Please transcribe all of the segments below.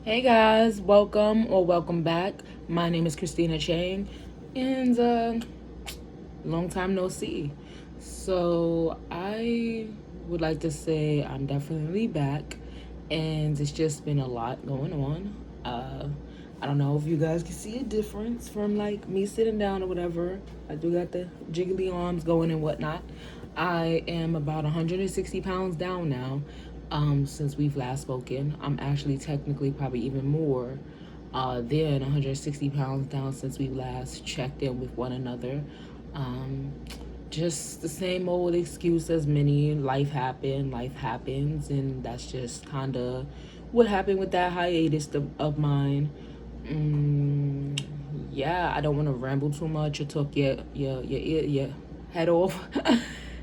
Hey guys, welcome or welcome back. My name is Christina Chang, and long time no see. So I would like to say I'm definitely back, and it's just been a lot going on. I don't know if you guys can see a difference from like me sitting down or whatever. I do got the jiggly arms going and whatnot. I am about 160 pounds down now. Since we've last spoken, I'm actually technically probably even more than 160 pounds down since we last checked in with one another. Um, just the same old excuse as many. Life happens, and that's just kind of what happened with that hiatus of mine. Mm, yeah, I don't want to ramble too much or talk your head off.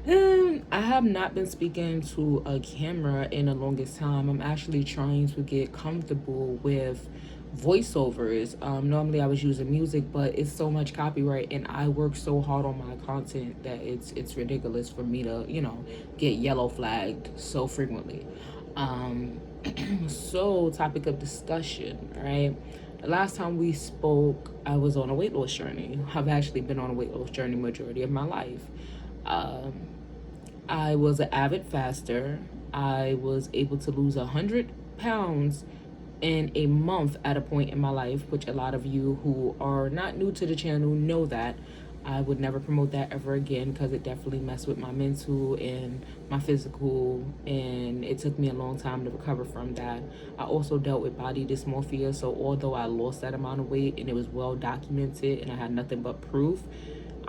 I have not been speaking to a camera in the longest time. I'm actually trying to get comfortable with voiceovers. Normally I was using music, but it's so much copyright, and I work so hard on my content that it's ridiculous for me to get yellow flagged so frequently. Um, so topic of discussion, right? The last time we spoke, I was on a weight loss journey. I've actually been on a weight loss journey majority of my life. Um, I was an avid faster. I was able to lose 100 pounds in a month at a point in my life, which a lot of you who are not new to the channel know that. I would never promote that ever again because it definitely messed with my mental and my physical, and it took me a long time to recover from that. I also dealt with body dysmorphia, so although I lost that amount of weight and it was well documented and I had nothing but proof,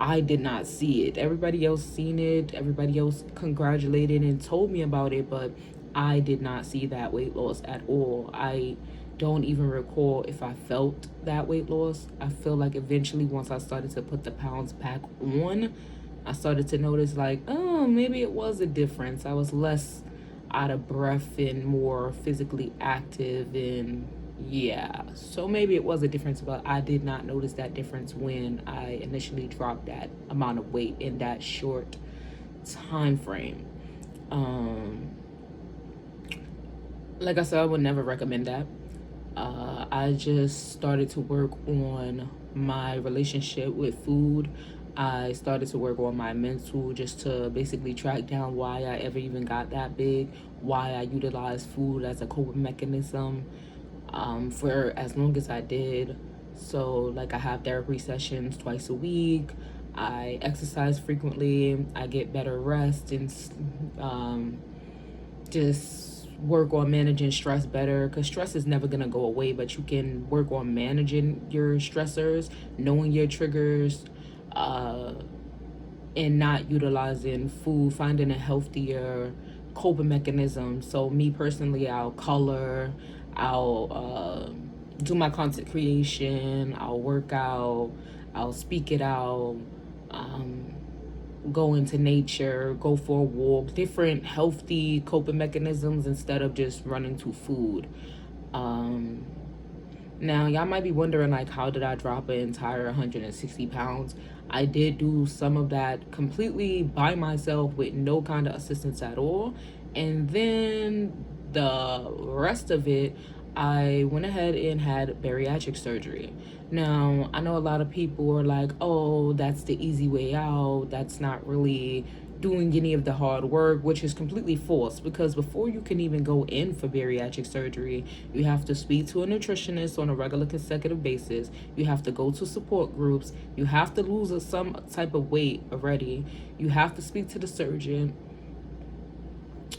I did not see it. Everybody else seen it. Everybody else congratulated and told me about it, but I did not see that weight loss at all. I don't even recall if I felt that weight loss. I feel like eventually once I started to put the pounds back on, I started to notice like, oh, maybe it was a difference. I was less out of breath and more physically active, and yeah, so maybe it was a difference, but I did not notice that difference when I initially dropped that amount of weight in that short time frame. Um, like I said, I would never recommend that. I just started to work on my relationship with food. I started to work on my mental just to basically track down why I ever even got that big, why I utilized food as a coping mechanism for as long as I did. So, like, I have therapy sessions twice a week. I exercise frequently. I get better rest and um, just work on managing stress better, because stress is never going to go away, but you can work on managing your stressors, knowing your triggers, uh, and not utilizing food, finding a healthier coping mechanism. So me personally, I'll color, I'll do my content creation, I'll work out, I'll speak it out, um, go into nature, go for a walk, different healthy coping mechanisms instead of just running to food. Um, Now, y'all might be wondering, like, how did I drop an entire 160 pounds? I did do some of that completely by myself with no kind of assistance at all. And then the rest of it, I went ahead and had bariatric surgery. Now, I know a lot of people are like, oh, that's the easy way out. That's not really doing any of the hard work, which is completely false, because before you can even go in for bariatric surgery, you have to speak to a nutritionist on a regular consecutive basis. You have to go to support groups. You have to lose some type of weight already. You have to speak to the surgeon.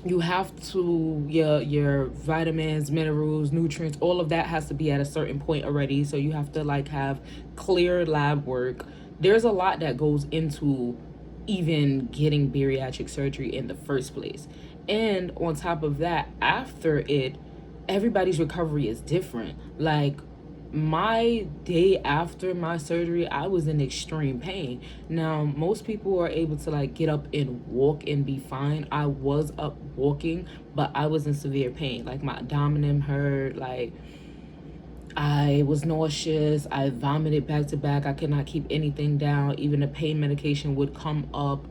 You have to, your vitamins, minerals, nutrients, all of that has to be at a certain point already. So you have to like have clear lab work. There's a lot that goes into even getting bariatric surgery in the first place. And on top of that, after it, everybody's recovery is different. Like, my day after my surgery, I was in extreme pain. Now, most people are able to like get up and walk and be fine. I was up walking, but I was in severe pain. Like, my abdomen hurt, like I was nauseous. I vomited back to back. I could not keep anything down. Even the pain medication would come up.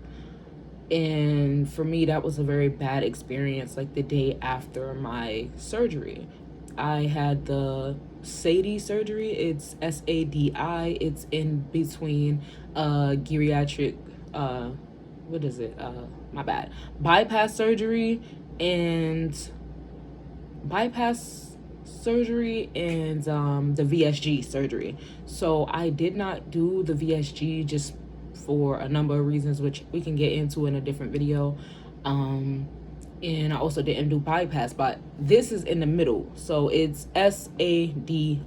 And for me, that was a very bad experience, like the day after my surgery. I had the SADI surgery. It's SADI. It's in between geriatric, what is it? My bad. Bypass surgery and bypass surgery and the VSG surgery. So I did not do the VSG just for a number of reasons, which we can get into in a different video. And I also didn't do bypass, but this is in the middle. So it's SADI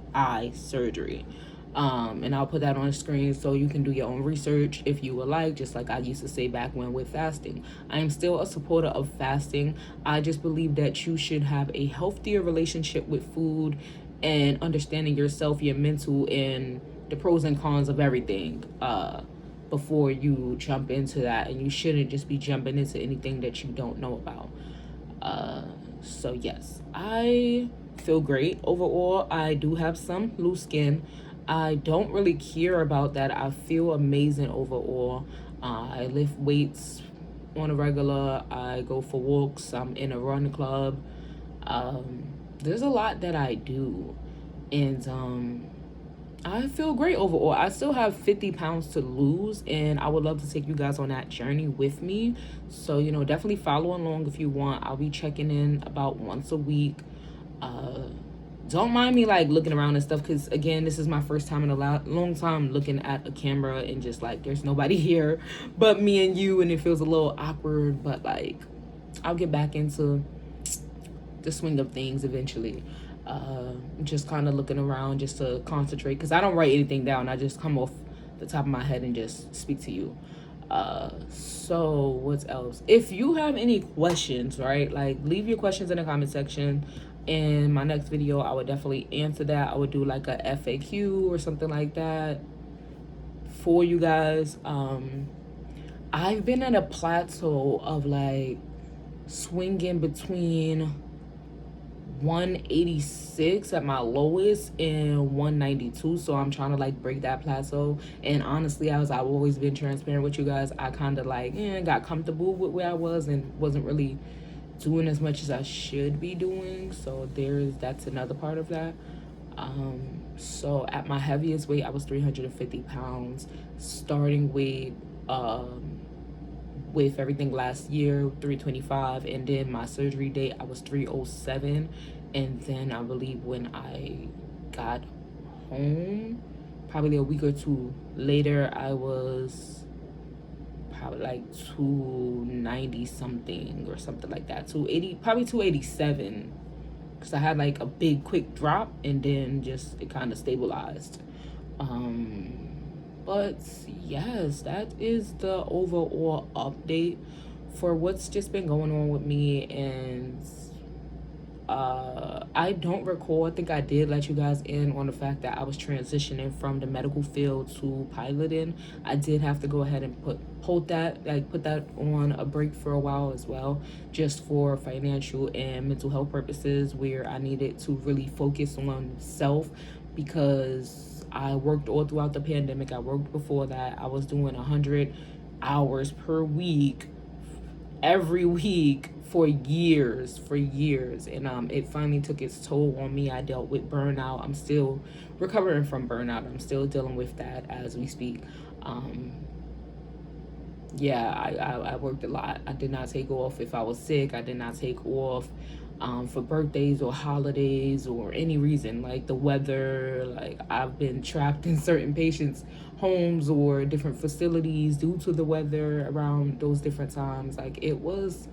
surgery. And I'll put that on the screen so you can do your own research if you would like, just like I used to say back when with fasting. I am still a supporter of fasting. I just believe that you should have a healthier relationship with food and understanding yourself, your mental, and the pros and cons of everything before you jump into that. And you shouldn't just be jumping into anything that you don't know about. So yes, I feel great overall. I do have some loose skin. I don't really care about that. I feel amazing overall. I lift weights on a regular. I go for walks. I'm in a run club. There's a lot that I do. And I feel great overall. I still have 50 pounds to lose, and I would love to take you guys on that journey with me. So, definitely follow along if you want. I'll be checking in about once a week. Don't mind me looking around and stuff, because again, this is my first time in a long time looking at a camera and just there's nobody here but me and you, and it feels a little awkward, but I'll get back into the swing of things eventually. Just kind of looking around just to concentrate, because I don't write anything down. I just come off the top of my head and just speak to you. So what else? If you have any questions, right, leave your questions in the comment section. In my next video, I would definitely answer that. I would do a FAQ or something like that for you guys. I've been at a plateau of swinging between 186 at my lowest and 192, so I'm trying to break that plateau. And honestly, I've always been transparent with you guys, I kind of got comfortable with where I was and wasn't really doing as much as I should be doing. So that's another part of that. So at my heaviest weight, I was 350 pounds. Starting weight with everything last year, 325, and then my surgery date, I was 307. And then I believe when I got home, probably a week or two later, I was probably 290 something or something like that. 280, probably 287, because I had a big quick drop and then just it kind of stabilized. But yes, that is the overall update for what's just been going on with me. And I don't recall, I think I did let you guys in on the fact that I was transitioning from the medical field to piloting. I did have to go ahead and put that on a break for a while as well, just for financial and mental health purposes, where I needed to really focus on self, because I worked all throughout the pandemic. I worked before that. I was doing 100 hours per week every week for years, and it finally took its toll on me. I dealt with burnout. I'm still recovering from burnout. I'm still dealing with that as we speak. I worked a lot. I did not take off if I was sick. I did not take off for birthdays or holidays or any reason, the weather. I've been trapped in certain patients' homes or different facilities due to the weather around those different times. It was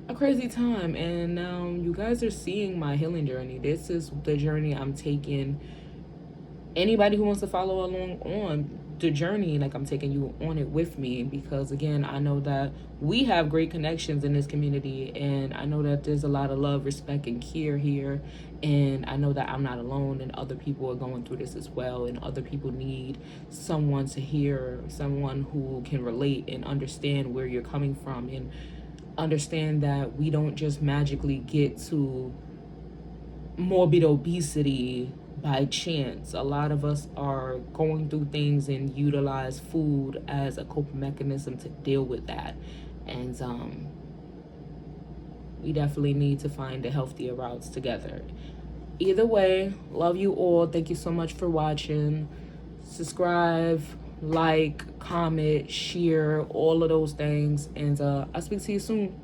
a crazy time, and now you guys are seeing my healing journey. This is the journey I'm taking anybody who wants to follow along on the journey. I'm taking you on it with me, because again, I know that we have great connections in this community, and I know that there's a lot of love, respect, and care here. And I know that I'm not alone, and other people are going through this as well, and other people need someone to hear, someone who can relate and understand where you're coming from, and understand that we don't just magically get to morbid obesity by chance. A lot of us are going through things and utilize food as a coping mechanism to deal with that. And we definitely need to find the healthier routes together. Either way, love you all. Thank you so much for watching. Subscribe, like, comment, share, all of those things. And I'll speak to you soon.